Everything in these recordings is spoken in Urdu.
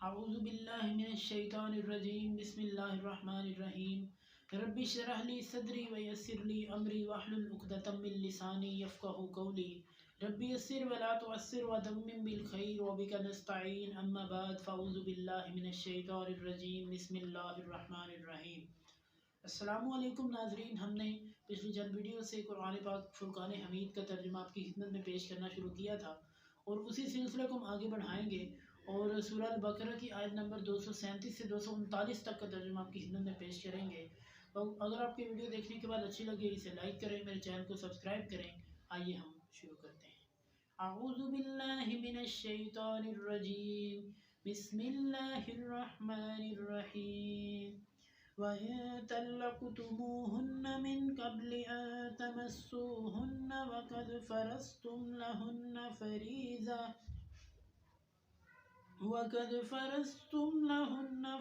اعوذ باللہ من الشیطان الرجیم بسم اللہ الرحمن الرحیم رب اشرح لی صدری ویسر لی امری واحلل عقدۃ من لسانی یفقهوا قولی رب یسر ولا تعسر ودمم بالخیر وبک نستعین اما بعد فاعوذ باللہ من الشیطان الرجیم بسم اللہ الرحمن الرحیم۔ السلام علیکم ناظرین، ہم نے پچھلی چند ویڈیو سے قرآن پاک فرقان حمید کا ترجمہ آپ کی خدمت میں پیش کرنا شروع کیا تھا اور اسی سلسلے کو ہم آگے بڑھائیں گے اور سورہ البقرہ کی آیت نمبر 237 سے 239 تک کا ترجمہ آپ کی خدمت میں پیش کریں گے۔ اور اگر آپ کی ویڈیو دیکھنے کے بعد اچھی لگے اسے لائک کریں، میرے چینل کو سبسکرائب کریں۔ آئیے ہم شروع کرتے ہیں۔ اعوذ باللہ من الشیطان الرجیم بسم اللہ الرحمن الرحیم وَإِن طَلَّقْتُمُوهُنَّ مِن قَبْلِ أَن تَمَسُّوهُنَّ وَقَدْ فَرَضْتُمْ لَهُنَّ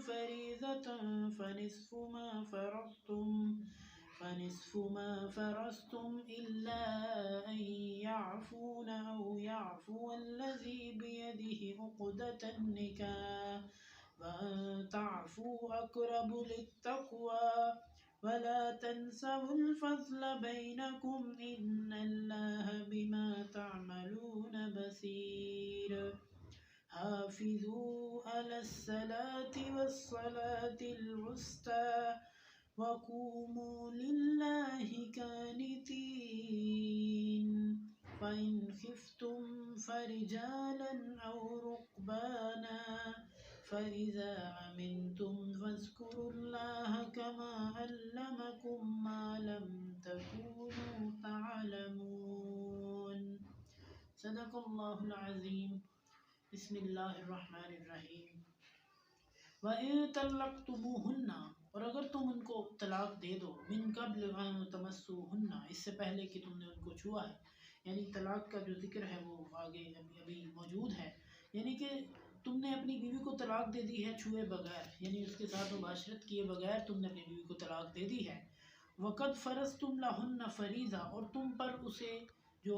فَرِيضَةً فَنِصْفُ مَا فَرَضْتُمْ إِلَّا أَن يَعْفُونَ أَوْ يَعْفُوَ الَّذِي بِيَدِهِ عُقْدَةُ النِّكَاحِ وَأَن تَعْفُوا أَقْرَبُ لِلتَّقْوَىٰ وَلَا تَنسَوُا الْفَضْلَ بَيْنَكُمْ إِنَّ اللَّهَ بِمَا تَعْمَلُونَ بَصِيرٌ۔ حافظوا على الصلاة والصلاة الوسطى وقوموا لله قانتين فإن خفتم فرجالا أو ركبانا فإذا أمنتم فاذكروا الله كما علمكم ما لم تكونوا تعلمون۔ صدق اللہ العظیم۔ بسم اللہ الرحمن الرحیم۔ وَإِن طَلَّقْتُمُوهُنَّ، اور اگر تم ان کو طلاق دے دو، مِن قَبْلِ أَن تَمَسُّوهُنَّ، اس سے پہلے کہ تم نے ان کو چھوا ہے، یعنی طلاق کا جو ذکر ہے وہ آگے ابھی موجود ہے، یعنی کہ تم نے اپنی بیوی کو طلاق دے دی ہے چھوئے بغیر، یعنی اس کے ساتھ مباشرت کیے بغیر تم نے اپنی بیوی کو طلاق دے دی ہے۔ وَقَدْ فَرَضْتُمْ لَهُنَّ فَرِيضَةً، اور تم پر اسے جو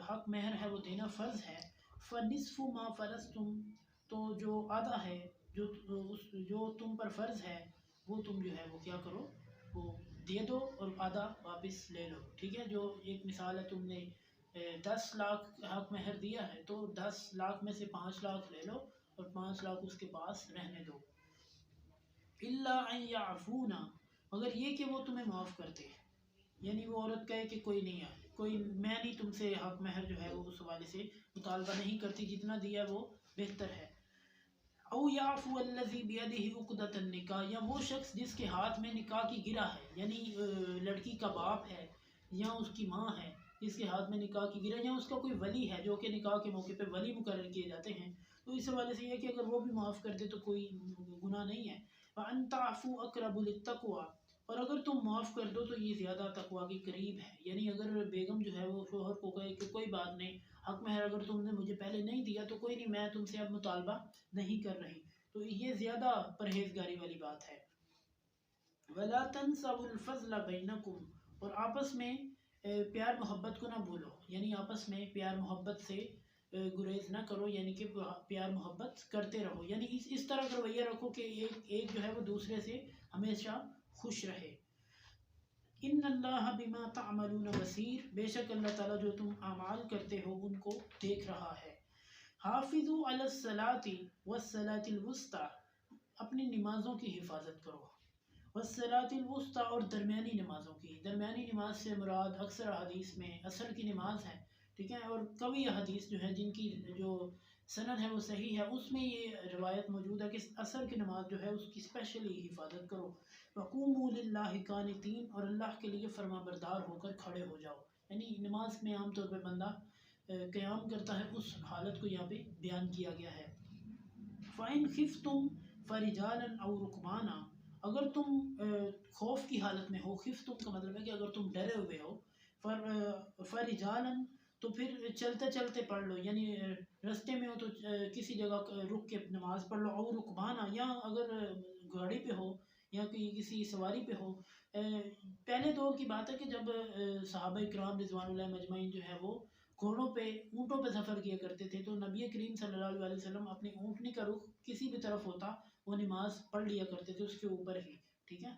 حق مہر ہے وہ دینا فرض ہے۔ فَنِصْفُ مَا فَرَضْتُمْ، تو جو آدھا ہے جو تم پر فرض ہے وہ تم جو ہے وہ کیا کرو، وہ دے دو اور آدھا واپس لے لو، ٹھیک ہے۔ جو ایک مثال ہے، تم نے 10 لاکھ حق مہر دیا ہے تو 10 لاکھ میں سے 5 لاکھ لے لو اور 5 لاکھ اس کے پاس رہنے دو۔ إِلَّا أَن يَعْفُونَ، مگر یہ کہ وہ تمہیں معاف کرتے ہیں، یعنی وہ عورت کہے کہ کوئی نہیں آئے، میں نہیں تم سے حق مہر جو ہے وہ اس حوالے سے مطالبہ نہیں کرتی، جتنا دیا وہ بہتر ہے۔ او یعفو الذی بیدہ عقدۃ النکاح، یا وہ شخص جس کے ہاتھ میں نکاح کی گرہ ہے، یعنی لڑکی کا باپ ہے یا اس کی ماں ہے جس کے ہاتھ میں نکاح کی گرہ، یا اس کا کوئی ولی ہے جو کہ نکاح کے موقع پہ ولی مقرر کیے جاتے ہیں، تو اس حوالے سے یہ کہ اگر وہ بھی معاف کر دے تو کوئی گناہ نہیں ہے۔ وَأَن تَعْفُوا أَقْرَبُ لِلتَّقْوَىٰ، اور اگر تم معاف کر دو تو یہ زیادہ تقویٰ کے قریب ہے، یعنی اگر بیگم جو ہے وہ شوہر کو کہے کہ کوئی بات نہیں، حق مہر اگر تم نے مجھے پہلے نہیں دیا تو کوئی نہیں، میں تم سے اب مطالبہ نہیں کر رہی، تو یہ زیادہ پرہیزگاری والی بات ہے۔ وَلَا تَنْسَوُا الْفَضْلَ بَيْنَكُمْ، اور آپس میں پیار محبت کو نہ بھولو، یعنی آپس میں پیار محبت سے گریز نہ کرو، یعنی کہ پیار محبت کرتے رہو، یعنی اس طرح کا رویہ رکھو کہ ایک جو ہے وہ دوسرے سے ہمیشہ خوش رہے۔ ان اللہ بما تعملون بصیر، بے شک اللہ تعالیٰ جو تم اعمال کرتے ہو ان کو دیکھ رہا ہے۔ حافظوا علی الصلاة والصلاة الوسطى، اپنی نمازوں کی حفاظت کرو، والصلاة الوسطى، اور درمیانی نمازوں کی۔ درمیانی نماز سے مراد اکثر احادیث میں عصر کی نماز ہے، ٹھیک ہے، اور کئی احادیث جو ہیں جن کی جو سند ہے وہ صحیح ہے، اس میں یہ روایت موجود ہے کہ عصر کی نماز جو ہے اس کی اسپیشلی حفاظت کرو۔ وَقُومُوا لِلَّهِ قَانِتِينَ، اور اللہ کے لیے فرما بردار ہو کر کھڑے ہو جاؤ، یعنی نماز میں عام طور پہ بندہ قیام کرتا ہے، اس حالت کو یہاں پہ بیان کیا گیا ہے۔ فَإِنْ خِفْتُمْ فَرِجَالًا أَوْ رُكْبَانًا، اگر تم خوف کی حالت میں ہو، خفتم کا مطلب ہے کہ اگر تم ڈرے ہوئے ہو، فَرِجَالًا، تو پھر چلتے چلتے پڑھ لو، یعنی رستے میں ہو تو کسی جگہ رک کے نماز پڑھ لو، او رکبانا، یا اگر گاڑی پہ ہو یا کسی سواری پہ ہو۔ پہلے دور کی بات ہے کہ جب صحابہ کرام رضوان اللہ مجمعین جو ہے وہ گھوڑوں پہ اونٹوں پہ سفر کیا کرتے تھے تو نبی کریم صلی اللہ علیہ وسلم اپنی اونٹنی کا رخ کسی بھی طرف ہوتا وہ نماز پڑھ لیا کرتے تھے اس کے اوپر ہی، ٹھیک ہے۔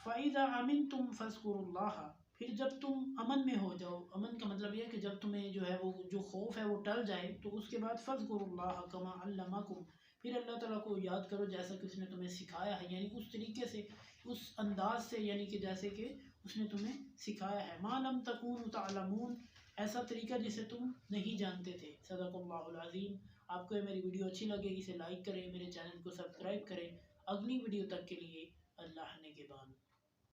فَإِذَا أَمِنْتُمْ فَاذْكُرُوا اللَّهَ، پھر جب تم امن میں ہو جاؤ، امن کا مطلب یہ ہے کہ جب تمہیں جو ہے وہ جو خوف ہے وہ ٹل جائے تو اس کے بعد فَاذْكُرُوا اللَّهَ كَمَا عَلَّمَكُمْ، پھر اللہ تعالیٰ کو یاد کرو جیسا کہ اس نے تمہیں سکھایا ہے، یعنی اس طریقے سے، اس انداز سے، یعنی کہ جیسے کہ اس نے تمہیں سکھایا ہے۔ مَا لَمْ تَكُونُوا تَعْلَمُونَ، ایسا طریقہ جسے تم نہیں جانتے تھے۔ صدق اللہ العظیم۔ آپ کو یہ میری ویڈیو اچھی لگے گی اسے لائک کریں، میرے چینل کو سبسکرائب کریں۔ اگلی ویڈیو تک کے لیے اللہ نگہبان۔